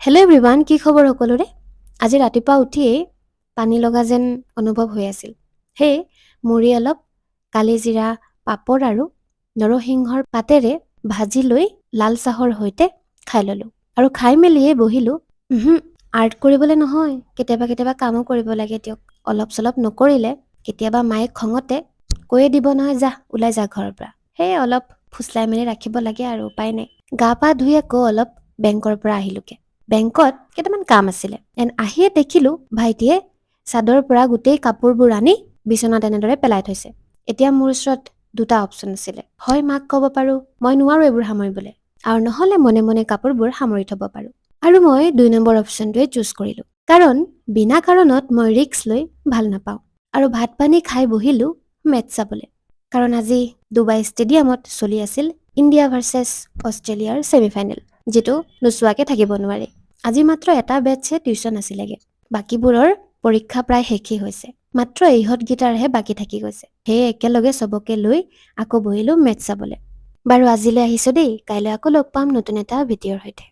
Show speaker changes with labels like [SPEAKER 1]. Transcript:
[SPEAKER 1] Hello' everyone, কি খবৰ সকলোৰে? আজি ৰাতিপুৱা উঠিয়েই পানী লগা যেন অনুভৱ হৈ আছিল। সেয়ে মুড়ি অলপ, কালিজিৰা, পাপৰ আৰু নৰসিংহৰ পাতেৰে ভাজি লৈ লাল চাহৰ সৈতে খাই ল'লোঁ। আৰু খাই মেলিয়ে বহিলোঁ। আৰ্ট কৰিবলৈ নহয়, কেতিয়াবা কামো কৰিব লাগে দিয়ক। অলপ চলপ নকৰিলে কেতিয়াবা মায়ে খঙতে কৈয়ে দিব নহয়, যা ওলাই যা ঘৰৰ পৰা। সেয়ে অলপ ফুচলাই মেলি ৰাখিব লাগে আৰু উপায় নাই। গা পা ধুই আকৌ অলপ বেংকৰ পৰা আহিলোগে। বেংকত কেইটামান কাম আছিলে। আহিয়ে দেখিলো ভাইটিয়ে চাদৰ পৰা গোটেই কাপোৰবোৰ আনি বিচনাত এনেদৰে পেলাই থৈছে। এতিয়া মোৰ ওচৰত দুটা অপচন আছিলে। হয় মাক ক'ব পাৰো মই নোৱাৰো এইবোৰ সামৰিবলৈ, আৰু নহলে মনে মনে কাপোৰবোৰ সামৰি থব পাৰো। আৰু মই 2 নম্বৰ অপচনটোৱে চুজ কৰিলো। কাৰণ বিনা কাৰণত মই ৰিস্ক লৈ ভাল নাপাওঁ। আৰু ভাত পানী খাই বহিলো মেটচ চাবলৈ। কাৰণ আজি ডুবাই ষ্টেডিয়ামত চলি আছিল ইণ্ডিয়া ভাৰ্চেছ অষ্ট্ৰেলিয়াৰ ছেমিফাইনেল, যিটো নোচোৱাকে থাকিব নোৱাৰি। আজি মাত্ৰ এটা বেটছে টিউচন আছিলেগে। বাকীবোৰৰ পৰীক্ষা প্ৰায় শেষেই হৈছে। মাত্ৰ ইহঁতকেইটাৰহে বাকী থাকি গৈছে। সেয়ে একেলগে চবকে লৈ আকৌ বহিলো মেটচ চাবলৈ। বাৰু আজিলৈ আহিছো দেই, কাইলৈ আকৌ লগ পাম নতুন এটা ভিডিঅ'ৰ সৈতে।